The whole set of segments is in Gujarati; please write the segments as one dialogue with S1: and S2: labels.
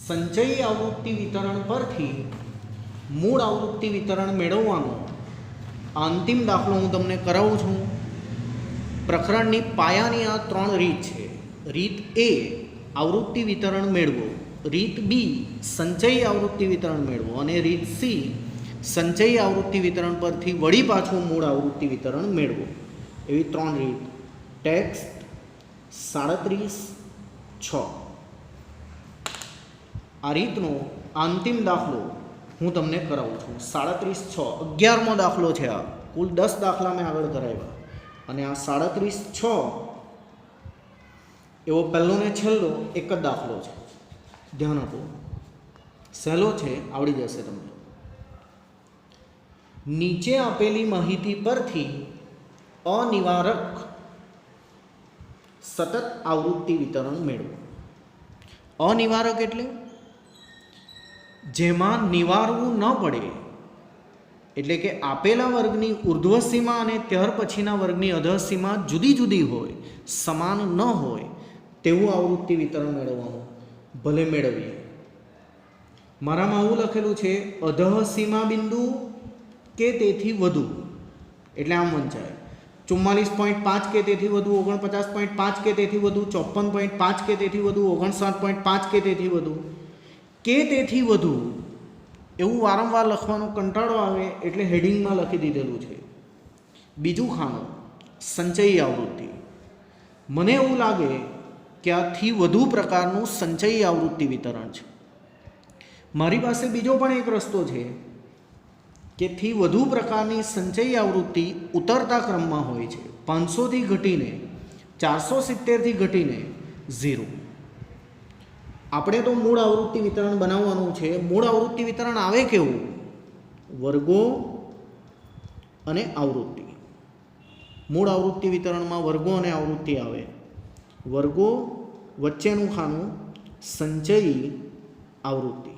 S1: સંચયી આવૃત્તિ વિતરણ પરથી મૂળ આવૃત્તિ વિતરણ મેળવવાનો અંતિમ દાખલો હું તમને કરાવું છું. પ્રકરણની પાયાની આ 3 રીત છે. રીત એ આવૃત્તિ વિતરણ મેળવો, રીત બી સંચયી આવૃત્તિ વિતરણ મેળવો અને રીત સી સંચયી આવૃત્તિ વિતરણ પરથી વળી પાછું મૂળ આવૃત્તિ વિતરણ મેળવો. એવી 3 રીત. ટેક્સ્ટ 37(6). આ રીતનો અંતિમ દાખલો હું તમને કરાવું છું. 37(6) 11મો દાખલો છે. આ કુલ 10 દાખલા મેં આગળ કરાવ્યા અને આ 37(6) એવો પહેલો ને છેલ્લો એક જ દાખલો છે. ધ્યાન આપો, સહેલો છે, આવડી જશે તમને. નીચે આપેલી માહિતી પરથી અનિવારક સતત આવૃત્તિ વિતરણ મેળવો. અનિવારક એટલે જેમાં નિવારવું ન પડે, એટલે કે આપેલા વર્ગની ઉર્ધ્વ સીમા અને ત્યાર પછીના વર્ગની અધઃ સીમા જુદી જુદી હોય, સમાન ન હોય તેવું આવૃત્તિ વિતરણ મેળવવાનું. ભલે મેળવીએ. મારામાં આવું લખેલું છે અધઃ સીમા બિંદુ કે તેથી વધુ, એટલે આમ વંચાય 44.5 કે તેથી વધુ, 49.5 કે તેથી વધુ, 54.5 કે તેથી વધુ, 59.5 કે તેથી વધુ, કે તેથી વધુ એવું વારંવાર લખવાનો કંટાળો આવે એટલે હેડિંગમાં લખી દીધેલું છે. બીજું ખાનું સંચયી આવૃત્તિ. મને એવું લાગે કે આથી વધુ પ્રકારનું સંચયી આવૃત્તિ વિતરણ છે. મારી પાસે બીજો પણ એક રસ્તો છે કે થી વધુ પ્રકારની સંચયી આવૃત્તિ ઉતરતા ક્રમમાં હોય છે. 500થી ઘટીને 470થી ઘટીને 0. આપણે તો મૂળ આવૃત્તિ વિતરણ બનાવવાનું છે. મૂળ આવૃત્તિ વિતરણ આવે કેવું? વર્ગો અને આવૃત્તિ. મૂળ આવૃત્તિ વિતરણમાં વર્ગો અને આવૃત્તિ આવે. વર્ગો વચ્ચેનું ખાનું સંચયી આવૃત્તિ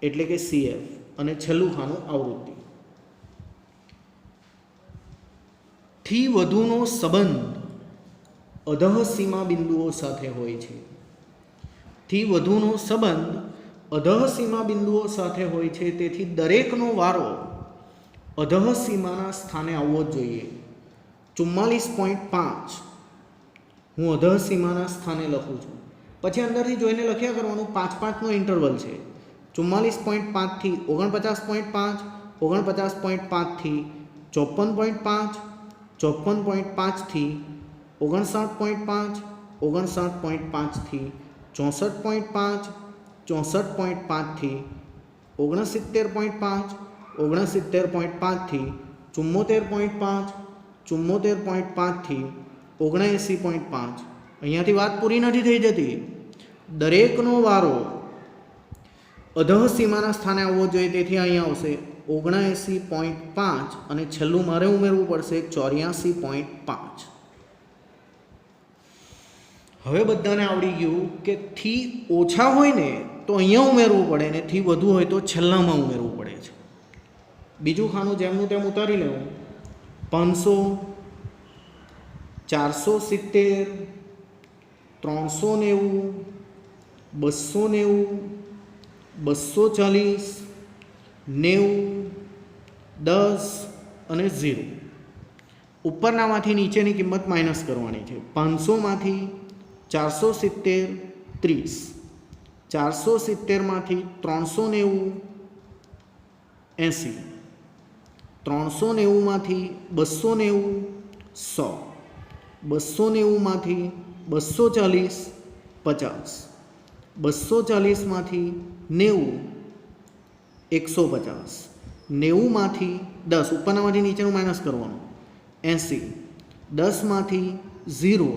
S1: એટલે કે CF અને છેલ્લું ખાનું આવૃત્તિ. થી વધુનો સંબંધ અધઃ સીમા બિંદુઓ સાથે હોય છે. થી વધુનો સંબંધ અધઃ સીમા બિંદુઓ સાથે હોય છે. તેથી દરેકનો વારો અધઃ સીમાના સ્થાને આવવો જ જોઈએ. 44.5 હું અધઃ સીમાના સ્થાને લખું છું. પછી અંદરથી જોઈને લખ્યા કરવાનું. 5-5નો ઇન્ટરવલ છે. 44.5 થી 49.5, 49.5 થી 54.5, 54.5 થી 59.5, 59.5 થી 64.5, 64.5 થી 69.5, 69.5 થી 74.5, 74.5 થી 79.5. અહીંયાથી વાત પૂરી નથી થઈ જતી. દરેકનો વારો અધઃ સીમાના સ્થાને આવવો જોઈએ. તેથી અહીંયા આવશે 79.5 અને છેલ્લું મારે ઉમેરવું પડશે 84.5. હવે બધાને આવડી ગયું કે થી ઓછા હોય ને તો અહીંયા ઉમેરવું પડે ને થી વધુ હોય તો છેલ્લામાં ઉમેરવું પડે છે. બીજું ખાનું જેમનું તેમ ઉતારી લેવું. 500, 470, 390, 290, 240, 90, 10 અને 0. ઉપરનામાંથી નીચેની કિંમત માઇનસ કરવાની છે. 500માંથી 470 30, 470માંથી 390 80, 390માંથી 290 100, 290માંથી 240 50, 240માંથી 90 150, 90માંથી 10 ઉપરનામાંથી નીચેનું માઇનસ કરવાનું 80, 10માંથી 0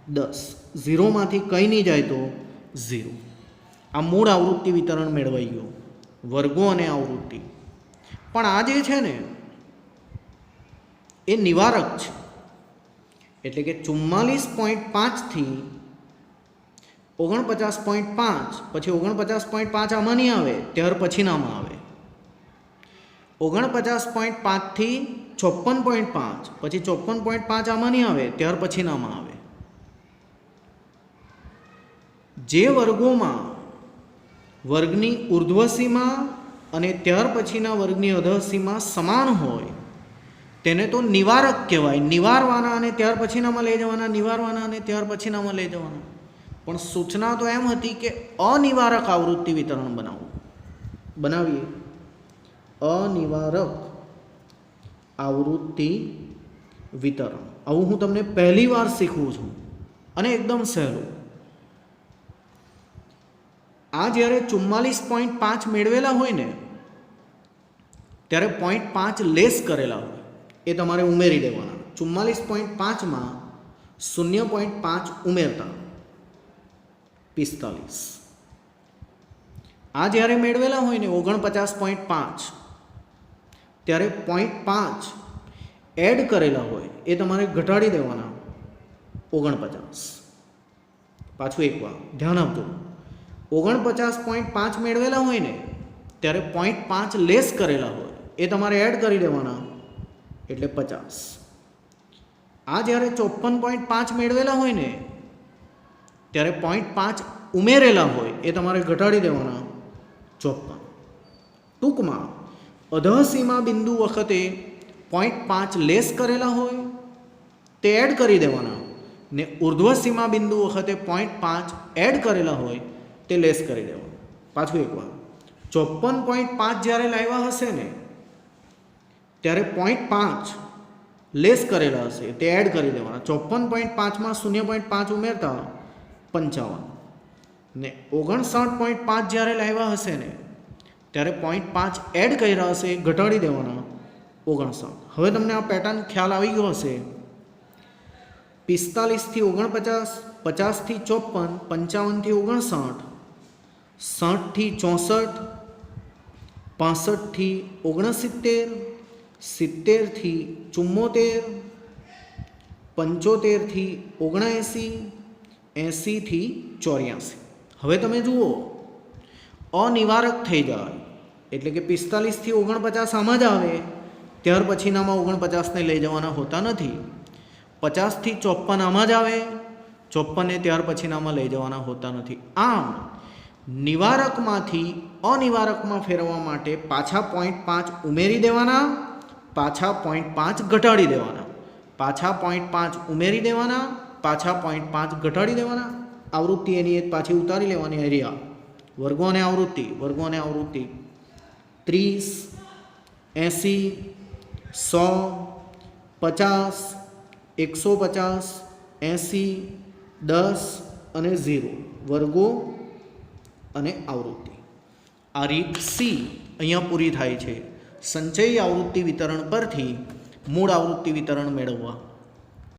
S1: 10, 0માંથી કંઈ નહીં જાય તો 0. આ મૂળ આવૃત્તિ વિતરણ મેળવાઈ ગયું. વર્ગો અને આવૃત્તિ. પણ આ જે છે ને એ નિવારક છે. એટલે કે 44.5 થી 49.5 પછી 49.5 આમાં નહીં આવે, ત્યાર પછીનામાં આવે. 49.5 થી 56.5 પછી 54.5 આમાં નહીં આવે, ત્યાર પછીનામાં આવે. જે વર્ગોમાં વર્ગની ઉર્ધ્વસીમા અને ત્યાર પછીના વર્ગની અધઃસીમા સમાન હોય તેને તો નિવારક કહેવાય. નિવારવાના અને ત્યાર પછીનામાં લઈ જવાના, નિવારવાના અને ત્યાર પછીનામાં લઈ જવાના. પણ સૂચના તો એમ હતી કે અનિવારક આવૃત્તિ વિતરણ બનાવીએ. અનિવારક આવૃત્તિ વિતરણ. આવું હું તમને પહેલી વાર શીખવું છું અને એકદમ સહેલું. આ જ્યારે 44.5 મેળવેલા હોય ને ત્યારે 0.5 લેસ કરેલા હોય એ તમારે ઉમેરી દેવાના. 44.5માં 0.5 ઉમેરતા 45. આ જ્યારે મેળવેલા હોય ને 49.5 ત્યારે 0.5 એડ કરેલા હોય એ તમારે ઘટાડી દેવાના 49. પાછું એકવાર ધ્યાન આપજો. 49.5 મેળવેલા હોય ને ત્યારે 0.5 લેસ કરેલા હોય એ તમારે એડ કરી દેવાના એટલે 50. આ જ્યારે 54.5 મેળવેલા હોય ને ત્યારે 0.5 ઉમેરેલા હોય એ તમારે ઘટાડી દેવાના 54. ટૂંકમાં અધઃસીમા બિંદુ વખતે 0.5 લેસ કરેલા હોય તે એડ કરી દેવાના ને ઉર્ધ્વસીમા બિંદુ વખતે 0.5 એડ કરેલા હોય તે લેસ કરી દેવાનું. પાછું એકવાર 54.5 જ્યારે લાવ્યા હશે ને ત્યારે 0.5 લેસ કરેલા હશે તે એડ કરી દેવાના. 54.5માં 0.5 ઉમેરતા 55 ને 59.5 જ્યારે લાવ્યા હશે ને ત્યારે 0.5 એડ કર્યા હશે એ ઘટાડી દેવાના 59. હવે તમને આ પેટર્ન ખ્યાલ આવી ગયો હશે. 45 થી 49, 50 થી 54, 55 થી 59, 60 થી 64, 65 થી 69, 70 થી 74, 75 થી 79, 80 થી 84. હવે તમે જુઓ અનિવારક થઈ જાય એટલે કે 45 થી 49 આમાં જ આવે, ત્યાર પછીનામાં 49ને લઈ જવાના હોતા નથી. 50 થી 54 આમાં જ આવે, 54ને ત્યાર પછીનામાં લઈ જવાના હોતા નથી. આમ નિવારકમાંથી અનિવારકમાં ફેરવવા માટે પાછા 0.5 ઉમેરી દેવાના, પાછા 0.5 ઘટાડી દેવાના, પાછા 0.5 ઉમેરી દેવાના, પાછા 0.5 ઘટાડી દેવાના. આવૃત્તિ એની એક પાછી ઉતારી લેવાની. એરિયા વર્ગો અને આવૃત્તિ, વર્ગો અને આવૃત્તિ 30, 80, 100, 50, 150, 80, 10 અને 0 વર્ગો અને આવૃત્તિ. આ રીત સી અહીંયા પૂરી થાય છે. સંચયી આવૃત્તિ વિતરણ પરથી મૂળ આવૃત્તિ વિતરણ મેળવવા.